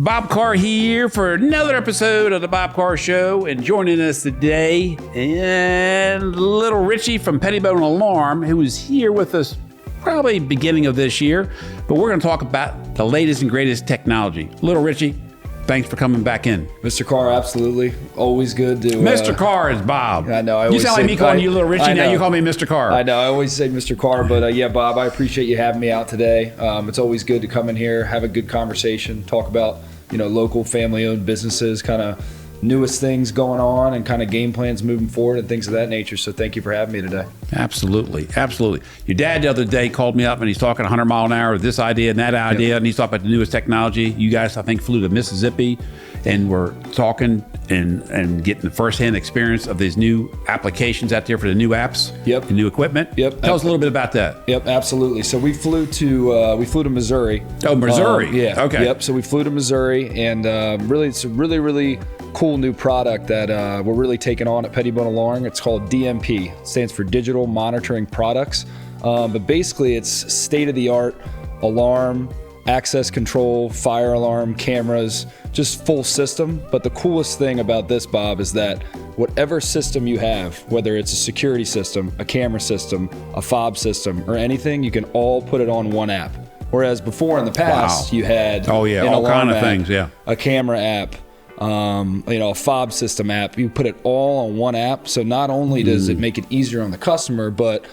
Bob Carr here for another episode of the Bob Carr Show, and joining us today, and little Richie from Petitbon Alarm, who was here with us probably beginning of this year, but we're going to talk about the latest and greatest technology. Little Richie, thanks for coming back in. Mr. Carr, absolutely. Always good to... Mr. Carr is Bob. I know. You sound like me calling you Little Richie. Now you call me Mr. Carr. I know. I always say Mr. Carr, but yeah, Bob, I appreciate you having me out today. It's always good to come in here, have a good conversation, talk about, local family-owned businesses, kind of newest things going on and kind of game plans moving forward and things of that nature. So thank you for having me today. Absolutely. Absolutely. Your dad the other day called me up and he's talking 100 mile an hour with this idea and that idea. And he's talking about the newest technology. You guys, I think, flew to Mississippi and we're talking and getting the firsthand experience of these new applications out there for the new apps. Yep. The new equipment. Yep. Tell us a little bit about that. Yep, absolutely. So we flew to Missouri. Oh, Missouri. Yeah. Okay. Yep. So we flew to Missouri, and really, it's a really cool new product that we're really taking on at Petitbon Alarm. It's called DMP. It stands for Digital Monitoring Products. But basically, it's state-of-the-art alarm, access control, fire alarm, cameras, just full system. But the coolest thing about this, Bob, is that whatever system you have, whether it's a security system, a camera system, a fob system, or anything, you can all put it on one app. Whereas before in the past, you had all kind of things, a camera app, a fob system app. You put it all on one app. So not only does it make it easier on the customer, but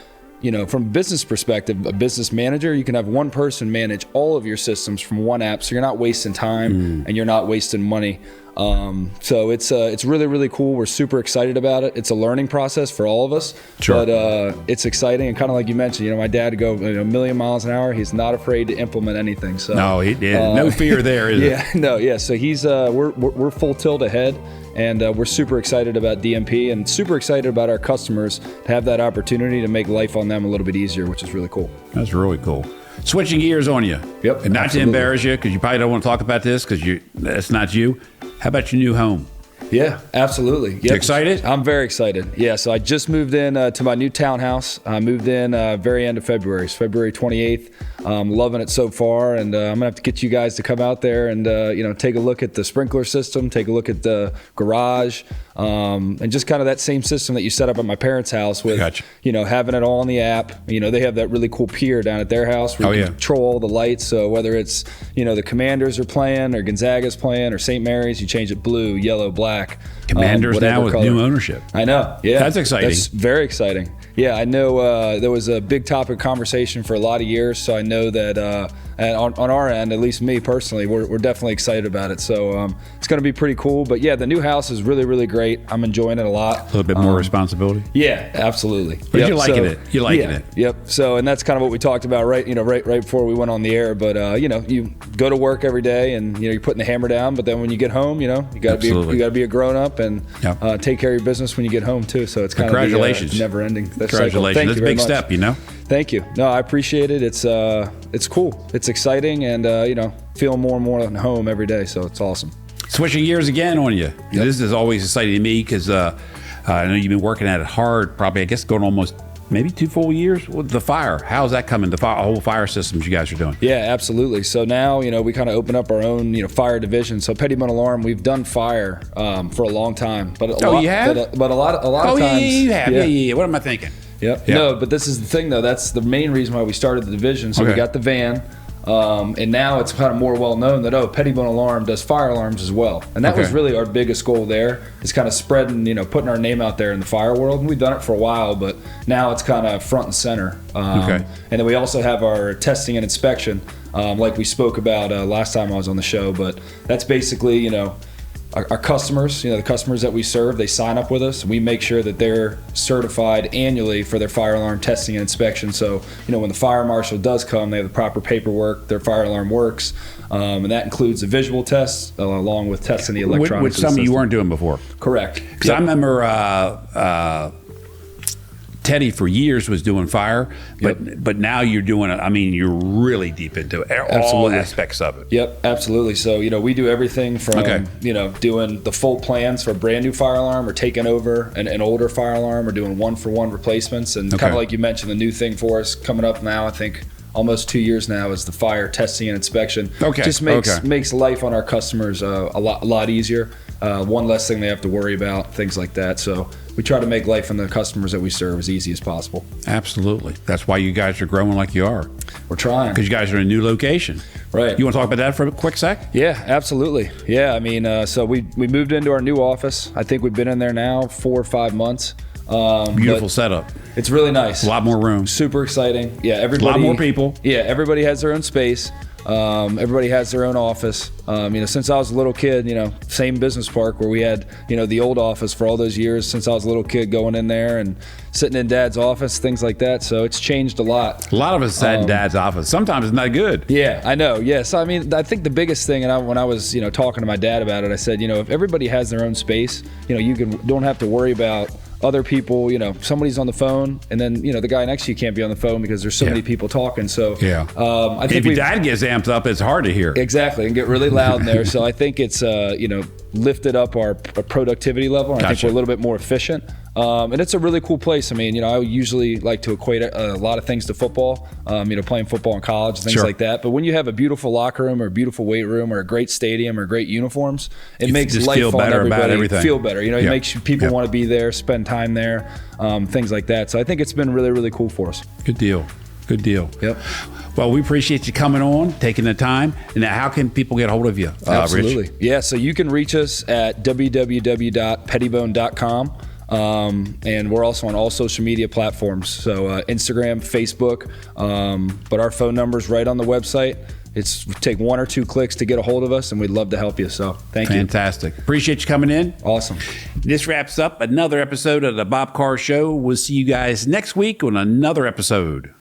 from a business perspective, a business manager, you can have one person manage all of your systems from one app, so you're not wasting time and you're not wasting money. So it's really cool. We're super excited about it. It's a learning process for all of us, sure. But it's exciting. And kind of like you mentioned, my dad would go a million miles an hour. He's not afraid to implement anything. So no, he did. No fear there, is it? So he's we're full tilt ahead. And we're super excited about DMP and super excited about our customers to have that opportunity to make life on them a little bit easier, which is really cool. That's really cool. Switching gears on you. Yep. And not absolutely. to embarrass you, because you probably don't want to talk about this because that's not you. How about your new home? Yeah, absolutely. Yep. You excited? I'm very excited. Yeah, so I just moved in to my new townhouse. I moved in very end of February. It's February 28th. I'm loving it so far, and I'm going to have to get you guys to come out there and take a look at the sprinkler system, take a look at the garage, and just kind of that same system that you set up at my parents' house with, gotcha. Having it all on the app. They have that really cool pier down at their house where you can control all the lights. So whether it's, the Commanders are playing or Gonzaga's playing or St. Mary's, you change it blue, yellow, black. Commanders now with new ownership. I know. Yeah. That's exciting. That's very exciting. Yeah, I know there was a big topic of conversation for a lot of years, so I know that on our end, at least me personally, we're definitely excited about it. So it's going to be pretty cool. But yeah, the new house is really great. I'm enjoying it a lot. A little bit more responsibility. Yeah, absolutely. But you're liking it. You're liking it. Yep. So, and that's kind of what we talked about, right before we went on the air. But you go to work every day, and you're putting the hammer down. But then when you get home, you got to be a grown up and take care of your business when you get home too. So it's kind of never ending. Congratulations. That's a big step, Thank you. No, I appreciate it. It's cool. It's exciting, and feeling more and more at home every day. So it's awesome. Switching gears again on you. Yep. This is always exciting to me because I know you've been working at it hard. Probably, I guess, going almost maybe 2 full years with the fire. How's that coming? The whole fire systems you guys are doing. Yeah, absolutely. So now we kind of open up our own fire division. So Petitbon Alarm, we've done fire for a long time, but you have? But a lot of times. Yeah, you have. Yeah. What am I thinking? Yep. No, but this is the thing though. That's the main reason why we started the division. So we got the van, and now it's kind of more well known that Petitbon Alarm does fire alarms as well. And that was really our biggest goal there, is kind of spreading, putting our name out there in the fire world. And we've done it for a while, but now it's kind of front and center. And then we also have our testing and inspection, like we spoke about last time I was on the show. But that's basically, our customers, the customers that we serve, they sign up with us. We make sure that they're certified annually for their fire alarm testing and inspection. So, when the fire marshal does come, they have the proper paperwork, their fire alarm works. And that includes the visual tests along with testing the electronics. Which some of you weren't doing before. Correct. Because I remember Teddy for years was doing fire, but now you're doing it. I mean, you're really deep into it, all aspects of it. Yep, absolutely. So, we do everything from, doing the full plans for a brand new fire alarm, or taking over an older fire alarm, or doing 1-for-1 replacements. And kind of like you mentioned, the new thing for us coming up now, I think almost 2 years now, is the fire testing and inspection. Okay. Just makes life on our customers a lot easier. One less thing they have to worry about, things like that. So we try to make life on the customers that we serve as easy as possible. Absolutely. That's why you guys are growing like you are. We're trying. Because you guys are in a new location. Right. You want to talk about that for a quick sec? Yeah, absolutely. Yeah, I mean, so we moved into our new office. I think we've been in there now 4 or 5 months. Beautiful setup. It's really nice. A lot more room. Super exciting. Yeah, everybody. A lot more people. Yeah, everybody has their own space. Everybody has their own office. Since I was a little kid, same business park where we had, the old office for all those years since I was a little kid, going in there and sitting in Dad's office, things like that. So it's changed a lot. A lot of us sat in Dad's office. Sometimes it's not good. Yeah, I know. Yeah. So, I think the biggest thing, and when I was, talking to my dad about it, I said, if everybody has their own space, you don't have to worry about other people, somebody's on the phone, and then, the guy next to you can't be on the phone because there's so many people talking. So, I think if your dad gets amped up, it's hard to hear. Exactly, and get really loud in there. So I think it's, lifted up our productivity level. I think we're a little bit more efficient. And it's a really cool place. I usually like to equate a lot of things to football, playing football in college, things like that. But when you have a beautiful locker room or a beautiful weight room or a great stadium or great uniforms, it makes life on everybody feel better. It makes people want to be there, spend time there, things like that. So I think it's been really, really cool for us. Good deal. Yep. Well, we appreciate you coming on, taking the time. And now, how can people get a hold of you, Absolutely. Rich? Yeah, so you can reach us at www.petitbon.com. And we're also on all social media platforms. So Instagram, Facebook, but our phone number's right on the website. It's take 1 or 2 clicks to get a hold of us, and we'd love to help you. So thank you. Fantastic. Appreciate you coming in. Awesome. This wraps up another episode of the Bob Carr Show. We'll see you guys next week on another episode.